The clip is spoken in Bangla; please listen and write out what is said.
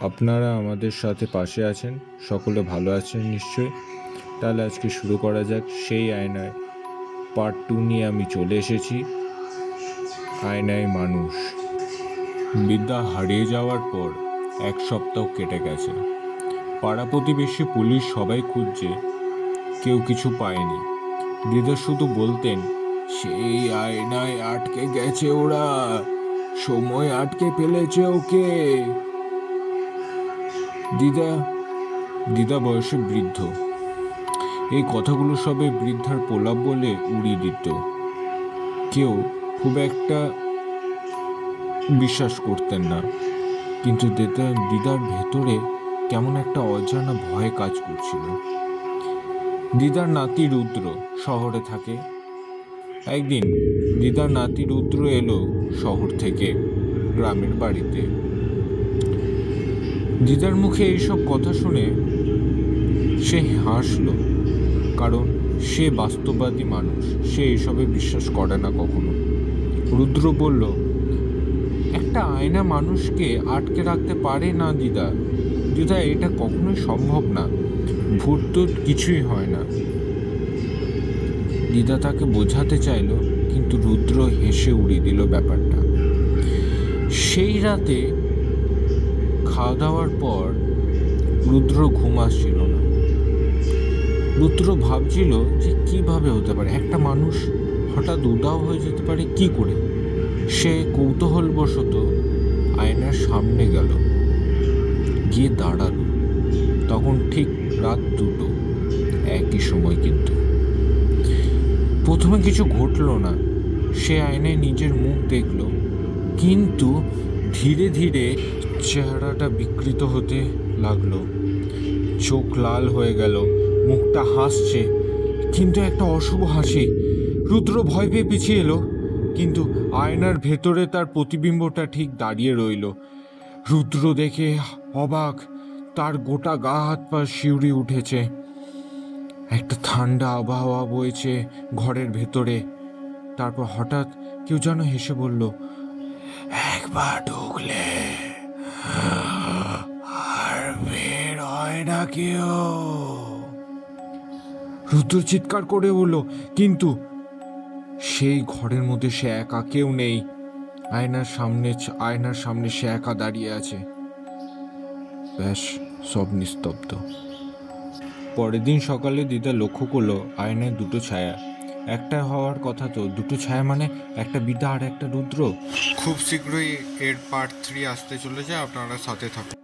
আপনারা আমাদের সাথে পাশে আছেন, সকলে ভালো আছেন নিশ্চয়ই। তাহলে আজকে শুরু করা যাক। সেই আয়নায় পার্ট 2 নিয়ে আমি চলে এসেছি। আয়নায় মানুষ। বিদ্যা হারিয়ে যাওয়ার পর 1 সপ্তাহ কেটে গেছে। পাড়া প্রতিবেশী, পুলিশ সবাই খুঁজছে, কেউ কিছু পায়নি। দিদা শুধু বলতেন, সেই আয়নায় আটকে গেছে ওরা, সময় আটকে ফেলেছে ওকে। দিদা বয়সে বৃদ্ধ, এই কথাগুলো সবে বৃদ্ধার প্রলাপ বলে উড়িয়ে দিত। কেউ খুব একটা বিশ্বাস করতেন না, কিন্তু দিদার ভেতরে কেমন একটা অজানা ভয় কাজ করছিল। দিদার নাতি রুদ্র শহরে থাকে। একদিন দিদার নাতি রুদ্র এলো শহর থেকে গ্রামের বাড়িতে। দিদার মুখে এইসব কথা শুনে সে হাসলো, কারণ সে বাস্তববাদী মানুষ, সে এসবে বিশ্বাস করে না কখনো। রুদ্র বলল, একটা আয়না মানুষকে আটকে রাখতে পারে না দিদা, এটা কখনোই সম্ভব না, ভূত তো কিছুই হয় না। দিদা তাকে বোঝাতে চাইল, কিন্তু রুদ্র হেসে উড়িয়ে দিল ব্যাপারটা। সেই রাতে খাওয়া দাওয়ার পর রুদ্র ঘুম আসছিল না। রুদ্র ভাবছিল যে কিভাবে হতে পারে, একটা মানুষ হঠাৎ উধাও হয়ে যেতে পারে কি করে। সে কৌতূহলবশত আয়নার সামনে গেল, গিয়ে দাঁড়ালো। তখন ঠিক রাত 2টো, একই সময়। কিন্তু প্রথমে কিছু ঘটল না। সে আয়নায় নিজের মুখ দেখল, কিন্তু ধীরে ধীরে চেহারাটা বিকৃত হতে লাগলো। চোখ লাল হয়ে গেল, মুখটা হাসছে, কিন্তু একটা অশুভ হাসি। রুদ্র ভয় পেয়ে পিছিয়ে এলো, কিন্তু আয়নার ভেতরে তার প্রতিবিম্বটা ঠিক দাঁড়িয়ে রইল। রুদ্র দেখে অবাক, তার গোটা গা হাত পা শিউরে উঠেছে। একটা ঠান্ডা আবহাওয়া বইছে ঘরের ভেতরে। তারপর হঠাৎ কেউ যেন হেসে বলল, একবার ঢুকলে আর বের হয় না কেউ। রুদ্র চিৎকার করে বলল, কিন্তু সেই ঘরের মধ্যে সে একা, কেউ নেই। আয়নার সামনে সে একা দাঁড়িয়ে আছে। ব্যাস, সব নিস্তব্ধ। পরের দিন সকালে দিদা লক্ষ্য করলো আয়নায় 2টো ছায়া। একটা হওয়ার কথা তো, 2টো ছায়া মানে একটা বিদ্যা আর একটা রুদ্র। খুব শীঘ্রই এর পার্ট 3 আসতে চলেছে, আপনারা সাথে থাকুন।